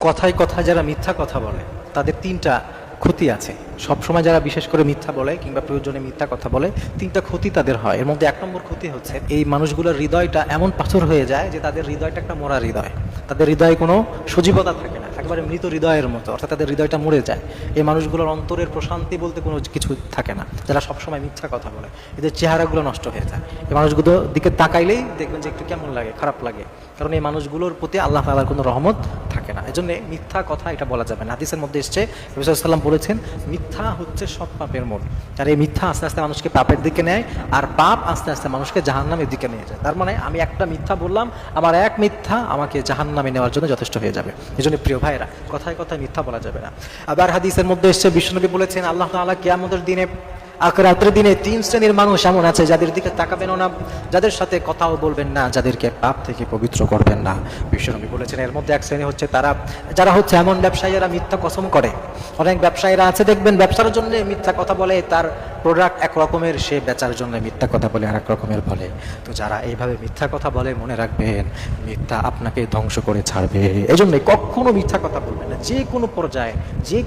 কথায় কথায় যারা মিথ্যা কথা বলে তাদের তিনটা ক্ষতি আছে। সবসময় যারা বিশেষ করে মিথ্যা বলে কিংবা প্রয়োজনে মিথ্যা কথা বলে তিনটা ক্ষতি তাদের হয়। এর মধ্যে এক নম্বর ক্ষতি হচ্ছে এই মানুষগুলোর হৃদয়টা এমন পাথর হয়ে যায় যে তাদের হৃদয়টা একটা মরা হৃদয়, তাদের হৃদয়ে কোনো সজীবতা থাকে না, একেবারে মৃত হৃদয়ের মতো, অর্থাৎ তাদের হৃদয়টা মরে যায়। এই মানুষগুলোর অন্তরের প্রশান্তি বলতে কোনো কিছু থাকে না। যারা সবসময় মিথ্যা কথা বলে এদের চেহারাগুলো নষ্ট হয়ে যায়। এই মানুষগুলোর দিকে তাকাইলেই দেখবেন যে একটু কেমন লাগে, খারাপ লাগে, কারণ এই মানুষগুলোর প্রতি আল্লাহ তাআলার কোনো রহমত থাকে না। এজন্য মিথ্যা কথা এটা বলা যাবে না। হাদিসের মধ্যে এসছে নবী সাল্লাল্লাহু আলাইহি ওয়াসাল্লাম বলেছেন মিথ্যা হচ্ছে সব পাপের মূল। আর এই মিথ্যা আস্তে আস্তে মানুষকে পাপের দিকে নেয়, আর পাপ আস্তে আস্তে মানুষকে জাহান্নামের দিকে নিয়ে যায়। তার মানে আমি একটা মিথ্যা বললাম, আমার এক মিথ্যা আমাকে জাহান্নামে নেওয়ার জন্য যথেষ্ট হয়ে যাবে। এজন্য প্রিয় ভাইরা, কথায় কথায় মিথ্যা বলা যাবে না। আবার হাদিসের মধ্যে এসছে বিশ্বনবী বলেছেন আল্লাহ তাআলা কিয়ামতের দিনে আখিরাতের দিনে তিন শ্রেণীর মানুষ এমন আছে যাদের দিকে তাকাবেনও না, যাদের সাথে কথাও বলবেন না, যাদেরকে পাপ থেকে পবিত্র করবেন না। বিশ্বনবী বলেছেন এর মধ্যে এক শ্রেণী হচ্ছে তারা যারা হচ্ছে এমন ব্যবসায়ীরা মিথ্যা কসম করে। অনেক ব্যবসায়ীরা আছে দেখবেন ব্যবসার জন্য মিথ্যা কথা বলে, তার প্রোডাক্ট এক রকমের, সে বেচার জন্য মিথ্যা কথা বলে আরেক রকমের বলে। তো যারা এইভাবে মিথ্যা কথা বলে মনে রাখবেন মিথ্যা আপনাকে ধ্বংস করে ছাড়বে। এজন্য কখনো মিথ্যা কথা বলবেন না। যে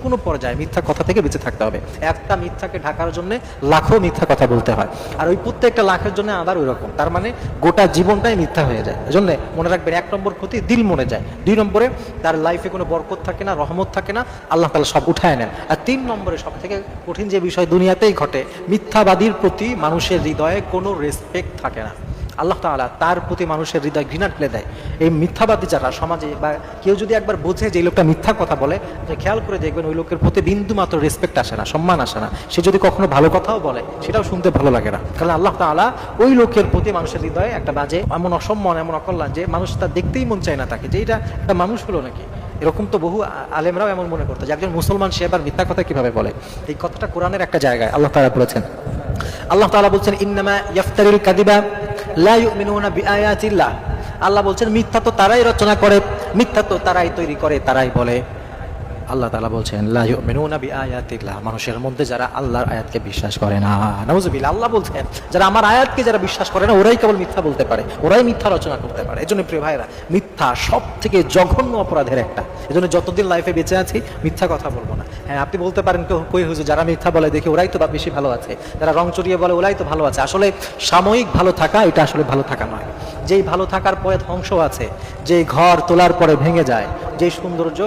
কোনো পর্যায়ে মিথ্যা কথা থেকে বেঁচে থাকতে হবে। একটা মিথ্যাকে ঢাকার জন্য লাখো মিথ্যা কথা বলতে হয়, আর ওই প্রত্যেকটা লাখের জন্য আবার ওই রকম, তার মানে গোটা জীবনটাই মিথ্যা হয়ে যায়। এজন্য মনে রাখবেন এক নম্বর ক্ষতি দিল মরে যায়, দুই নম্বরে তার লাইফে কোনো বরকত থাকে না, রহমত থাকে না, আল্লাহ তাআলা সব উঠায় নেন, আর তিন নম্বরে সব থেকে কঠিন যে বিষয় দুনিয়াতেই ঘটে, মিথ্যাবাদীর প্রতি মানুষের হৃদয়ে কোনো রেসপেক্ট থাকে না। আল্লাহ তাআলা তার প্রতি মানুষের হৃদয় ঘৃণা ঠেলে দেয়। এই মিথ্যাবাদী যারা সমাজে, বা কেউ যদি একবার বোঝে যে এই লোকটা মিথ্যা কথা বলে, যে খেয়াল করে দেখবেন ওই লোকের প্রতি বিন্দু মাত্র রেসপেক্ট আসে না, সম্মান আসে না। সে যদি কখনো ভালো কথাও বলে সেটাও শুনতে ভালো লাগে না, কারণ আল্লাহ তাআলা ওই লোকের প্রতি মানুষের হৃদয়ে একটা বাজে এমন অসম্মান, এমন অকল্যাণ যে মানুষ তা দেখতেই মন চায় না তাকে, যে এটা একটা মানুষ হলো নাকি। এরকম তো বহু আলেমরাও এমন মনে করতো যে একজন মুসলমান সে আবার মিথ্যা কথা কিভাবে বলে। এই কথাটা কোরআনের একটা জায়গায় আল্লাহ তাআলা বলেছেন। আল্লাহ তাআলা বলছেন ইন্নামা ইয়াফতারিল কাযিবা লা ইউমিনুনা বিআয়াতিল্লাহ। আল্লাহ বলছেন মিথ্যা তো তারাই রচনা করে, মিথ্যা তো তারাই তৈরি করে, তারাই বলে। আল্লাহ তাআলা বলছেন লা ইউমিনুনা বিআয়াতিল্লাহ, মানুষের মধ্যে যারা আল্লাহর আয়াতকে বিশ্বাস করে না। নাউযুবিল্লাহ। আল্লাহ বলছেন যারা আমার আয়াতকে যারা বিশ্বাস করে না ওরাই কেবল মিথ্যা বলতে পারে, ওরাই মিথ্যা রচনা করতে পারে। এজন্য প্রিয় ভাইরা, মিথ্যা সবথেকে জঘন্য অপরাধের একটা। এজন্য যতদিন লাইফে বেঁচে আছি মিথ্যা কথা বলবো না। হ্যাঁ, আপনি বলতে পারেন কই হুজুর যারা মিথ্যা বলে দেখি ওরাই তো বেশি ভালো আছে, যারা রং চড়িয়ে বলে ওরাই তো ভালো আছে। আসলে সাময়িক ভালো থাকা এটা আসলে ভালো থাকা নয়। যেই ভালো থাকার পরে ধ্বংস আছে, যেই ঘর তোলার পরে ভেঙে যায়, যেই সৌন্দর্য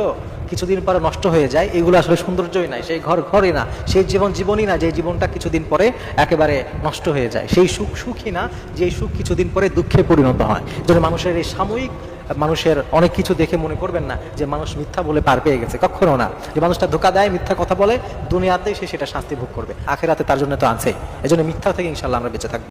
কিছুদিন পরে নষ্ট হয়ে যায়, এগুলো আসলে সৌন্দর্যই নাই, সেই ঘরই না, সেই জীবনই না, যে জীবনটা কিছুদিন পরে একেবারে নষ্ট হয়ে যায়, সেই সুখই না, যে সুখ কিছুদিন পরে দুঃখে পরিণত হয়। যেন মানুষের এই সাময়িক, মানুষের অনেক কিছু দেখে মনে করবেন না যে মানুষ মিথ্যা বলে পার পেয়ে গেছে, কখনো না। যে মানুষটা ধোঁকা দেয়, মিথ্যা কথা বলে, দুনিয়াতেই সে সেটা শাস্তি ভোগ করবে, আখিরাতে তার জন্য তো আছেই। এজন্য মিথ্যা থেকে ইনশাআল্লাহ আমরা বেঁচে থাকবো।